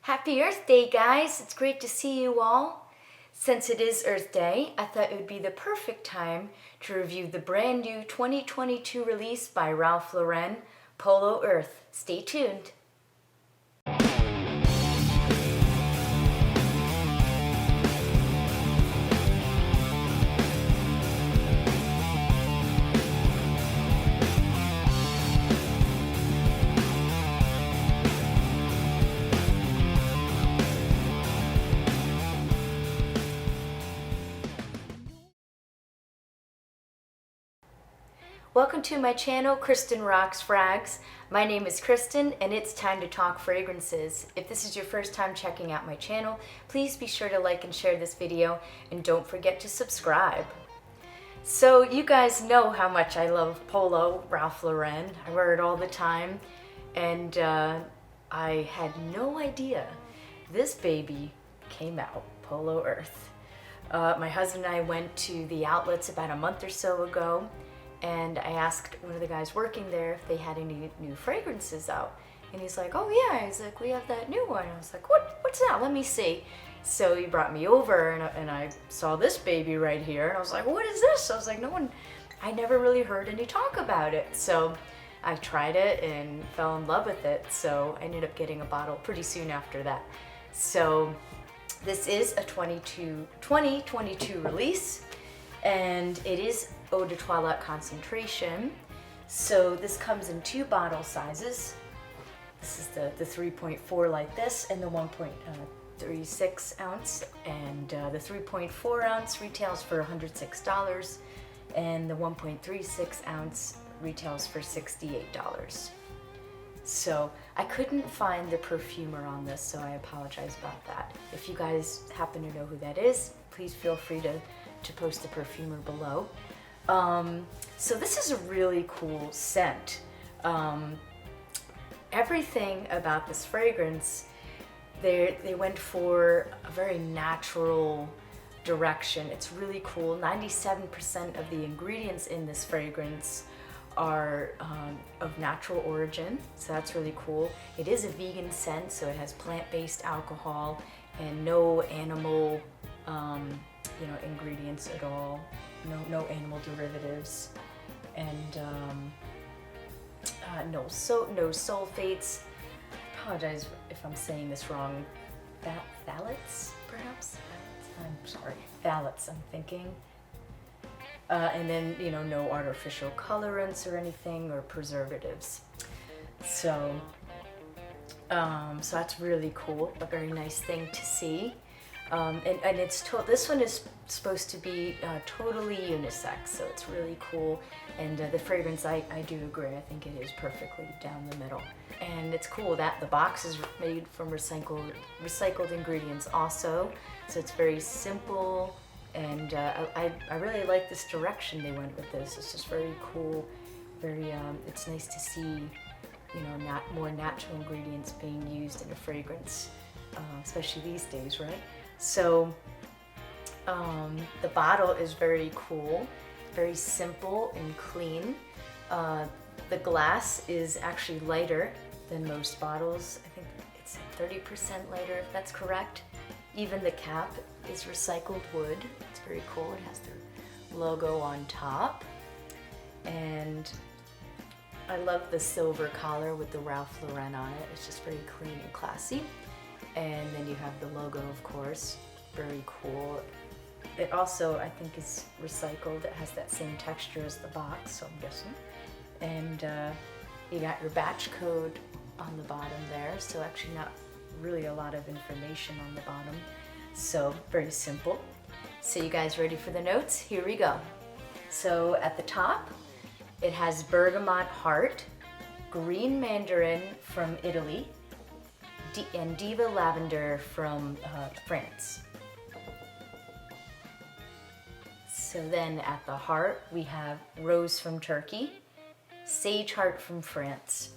Happy Earth Day, guys! It's great to see you all. Since it is Earth Day, I thought it would be the perfect time to review the brand new 2022 release by Ralph Lauren, Polo Earth. Stay tuned. Welcome to my channel, Kristen Rocks Frags. My name is Kristen and it's time to talk fragrances. If this is your first time checking out my channel, please be sure to like and share this video and don't forget to subscribe. So you guys know how much I love Polo, Ralph Lauren. I wear it all the time and I had no idea this baby came out, Polo Earth. My husband and I went to the outlets about a month or so ago, and I asked one of the guys working there if they had any new fragrances out. And he's like, oh yeah, he's like, we have that new one. I was like, what's that? Let me see. So he brought me over and I saw this baby right here. And I was like, what is this? I was like, I never really heard any talk about it. So I tried it and fell in love with it. So I ended up getting a bottle pretty soon after that. So this is a 2022 release. And it is Eau de Toilette concentration. So this comes in two bottle sizes. This is the 3.4 like this, and the 1.36 ounce. And the 3.4 ounce retails for $106, and the 1.36 ounce retails for $68. So I couldn't find the perfumer on this, so I apologize about that. If you guys happen to know who that is, please feel free to post the perfumer below. So this is a really cool scent. Everything about this fragrance, they went for a very natural direction. It's really cool. 97% of the ingredients in this fragrance are of natural origin, so that's really cool. It is a vegan scent, so it has plant-based alcohol and no animal ingredients at all, no animal derivatives, and no sulfates. I apologize if I'm saying this wrong. Phthalates, perhaps? I'm sorry, phthalates, I'm thinking. And then, no artificial colorants or anything, or preservatives. So that's really cool, a very nice thing to see. And this one is supposed to be totally unisex, so it's really cool. And the fragrance, I do agree, I think it is perfectly down the middle. And it's cool that the box is made from recycled ingredients also, so it's very simple. And I really like this direction they went with this. It's just very cool, it's nice to see, more natural ingredients being used in a fragrance, especially these days, right? So the bottle is very cool, very simple and clean. The glass is actually lighter than most bottles. I think it's 30% lighter, if that's correct. Even the cap is recycled wood. It's very cool. It has their logo on top. And I love the silver collar with the Ralph Lauren on it. It's just very clean and classy. And then you have the logo, of course, very cool. It also, I think, is recycled. It has that same texture as the box, so I'm guessing. And you got your batch code on the bottom there, so actually not really a lot of information on the bottom. So very simple. So you guys ready for the notes? Here we go. So at the top, it has bergamot heart, green mandarin from Italy, and Diva Lavender from France. So then at the heart, we have Rose from Turkey, Sage Heart from France.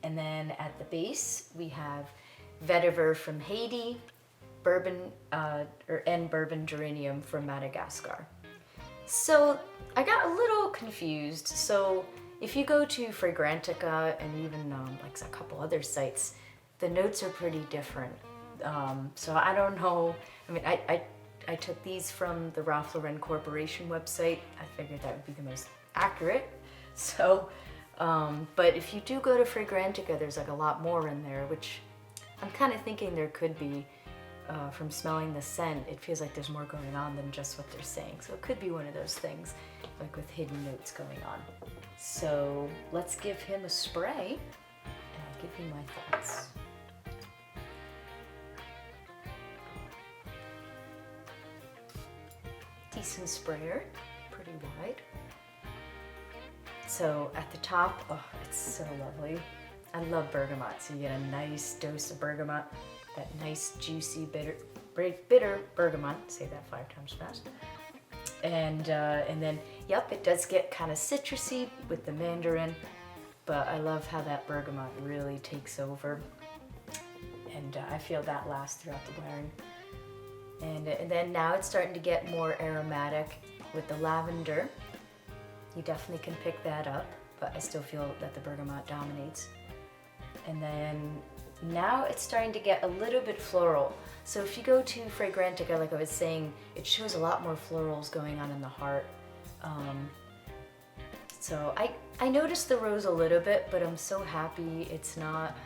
And then at the base, we have Vetiver from Haiti, Bourbon Geranium from Madagascar. So I got a little confused. So if you go to Fragrantica and even like a couple other sites, the notes are pretty different. So I don't know. I mean, I took these from the Ralph Lauren Corporation website. I figured that would be the most accurate. So, but if you do go to Fragrantica, there's like a lot more in there, which I'm kind of thinking there could be. From smelling the scent, it feels like there's more going on than just what they're saying. So it could be one of those things, like with hidden notes going on. So let's give him a spray, and I'll give you my thoughts. Decent sprayer, pretty wide. So at the top, oh, it's so lovely. I love bergamot, so you get a nice dose of bergamot. That nice, juicy, bitter bergamot. Say that 5 times fast. And then, yep, it does get kind of citrusy with the mandarin, but I love how that bergamot really takes over. And I feel that lasts throughout the wearing. And then now it's starting to get more aromatic with the lavender. You definitely can pick that up, but I still feel that the bergamot dominates. And then now it's starting to get a little bit floral. So if you go to Fragrantica, like I was saying, it shows a lot more florals going on in the heart. So I noticed the rose a little bit, but I'm so happy it's not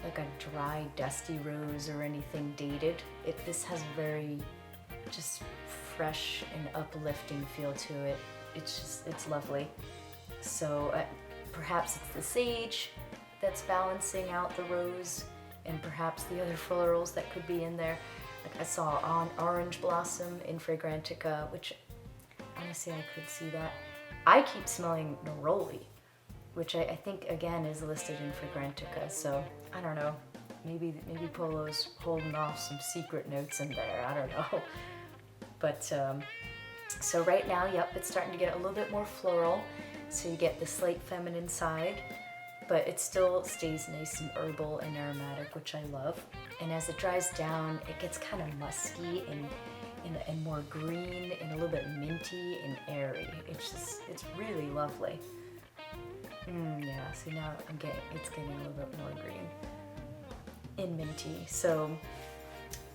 like a dry, dusty rose or anything dated. This has very just fresh and uplifting feel to it. It's lovely. So perhaps it's the sage that's balancing out the rose, and perhaps the other florals that could be in there. Like I saw on orange blossom in Fragrantica, which honestly I could see that. I keep smelling neroli, which I think again is listed in Fragrantica. So I don't know. Maybe Polo's holding off some secret notes in there. I don't know. But so right now, yep, it's starting to get a little bit more floral. So you get the slight feminine side, but it still stays nice and herbal and aromatic, which I love. And as it dries down, it gets kind of musky and more green and a little bit minty and airy. It's really lovely. Yeah, so now it's getting a little bit more green and minty. So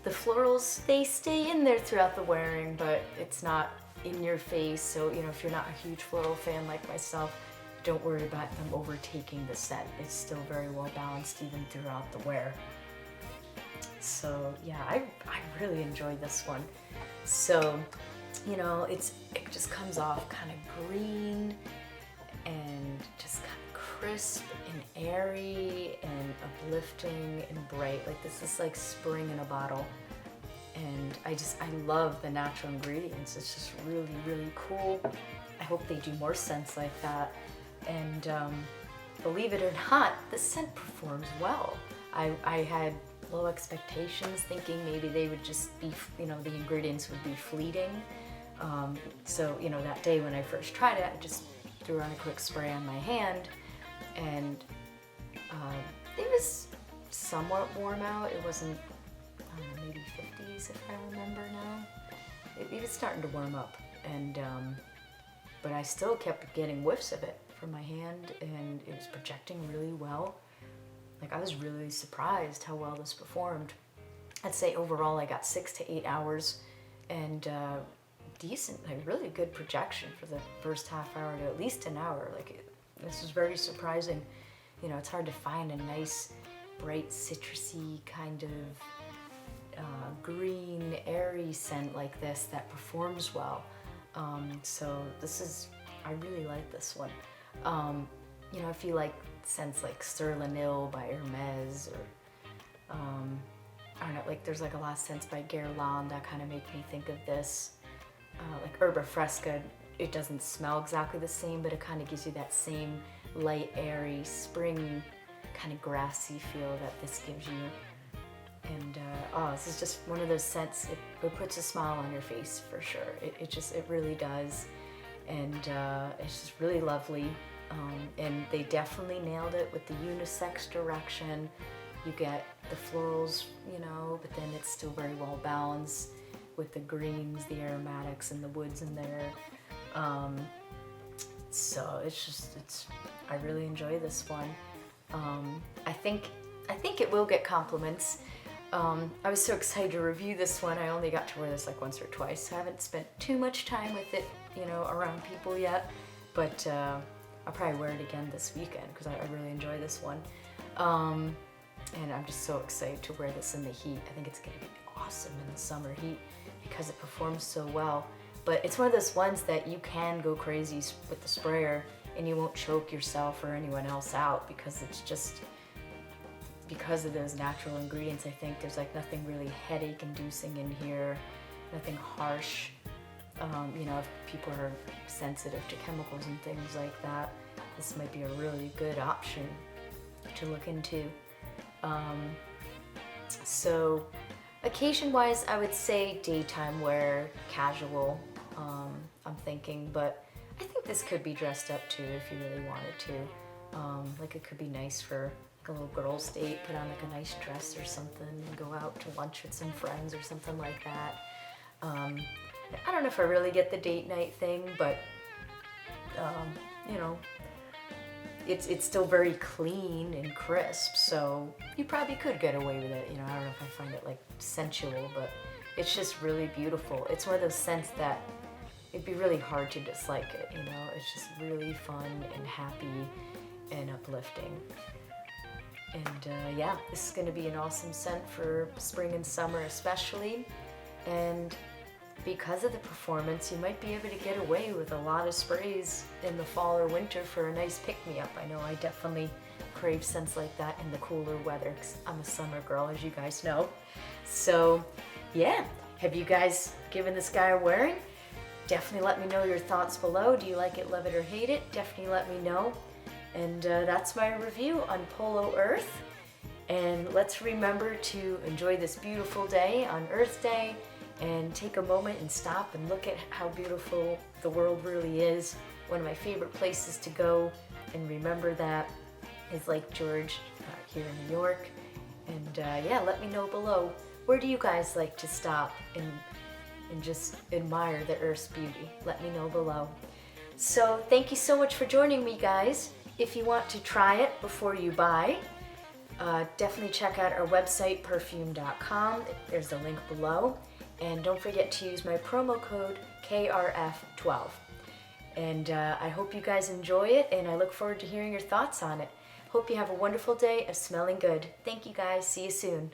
the florals, they stay in there throughout the wearing, but it's not in your face. So, if you're not a huge floral fan like myself, don't worry about them overtaking the scent. It's still very well balanced even throughout the wear. So yeah, I really enjoyed this one. So, it just comes off kind of green and just kind of crisp and airy and uplifting and bright. Like this is like spring in a bottle. And I love the natural ingredients. It's just really, really cool. I hope they do more scents like that. And believe it or not, the scent performs well. I had low expectations, thinking maybe they would just be, the ingredients would be fleeting. So, that day when I first tried it, I just threw on a quick spray on my hand, and it was somewhat warm out. It wasn't, I don't know, maybe 50s if I remember now. It was starting to warm up, and but I still kept getting whiffs of it from my hand, and it was projecting really well. Like I was really surprised how well this performed. I'd say overall I got 6 to 8 hours, and decent, like really good projection for the first half hour to at least an hour. This is very surprising. It's hard to find a nice, bright, citrusy kind of green, airy scent like this that performs well. So I really like this one. If you like scents like Sur La Nil by Hermes, or I don't know, like there's like a lot of scents by Guerlain that kind of make me think of this. Like Herba Fresca, it doesn't smell exactly the same, but it kind of gives you that same light, airy, spring kind of grassy feel that this gives you. And this is just one of those scents, it puts a smile on your face for sure. It really does. And it's just really lovely. And they definitely nailed it with the unisex direction. You get the florals, but then it's still very well balanced with the greens, the aromatics, and the woods in there. So I really enjoy this one. I think I think it will get compliments. I was so excited to review this one. I only got to wear this like once or twice. I haven't spent too much time with it, you know, around people yet, but I'll probably wear it again this weekend because I really enjoy this one. And I'm just so excited to wear this in the heat. I think it's gonna be awesome in the summer heat because it performs so well. But it's one of those ones that you can go crazy with the sprayer and you won't choke yourself or anyone else out because it's just, because of those natural ingredients. I think there's like nothing really headache inducing in here, nothing harsh. You know, if people are sensitive to chemicals and things like that, this might be a really good option to look into. So occasion-wise, I would say daytime wear, casual, I'm thinking, but I think this could be dressed up too if you really wanted to. Like it could be nice for like a little girl's date, put on like a nice dress or something and go out to lunch with some friends or something like that. I don't know if I really get the date night thing, but you know, it's still very clean and crisp, so you probably could get away with it. You know, I don't know if I find it like sensual, but it's just really beautiful. It's one of those scents that it'd be really hard to dislike it, you know? It's just really fun and happy and uplifting. And yeah, this is gonna be an awesome scent for spring and summer especially. And because of the performance, you might be able to get away with a lot of sprays in the fall or winter for a nice pick-me-up. I know I definitely crave scents like that in the cooler weather because I'm a summer girl, as you guys know. So yeah, have you guys given this guy a wearing? Definitely let me know your thoughts below. Do you like it, love it, or hate it? Definitely let me know. And that's my review on Polo Earth. And let's remember to enjoy this beautiful day on Earth Day and take a moment and stop and look at how beautiful the world really is. One of my favorite places to go and remember that is Lake George here in New York. And yeah, let me know below, where do you guys like to stop and just admire the Earth's beauty? Let me know below. So thank you so much for joining me, guys. If you want to try it before you buy, definitely check out our website, perfume.com. There's a link below. And don't forget to use my promo code KRF12. And I hope you guys enjoy it, and I look forward to hearing your thoughts on it. Hope you have a wonderful day of smelling good. Thank you guys. See you soon.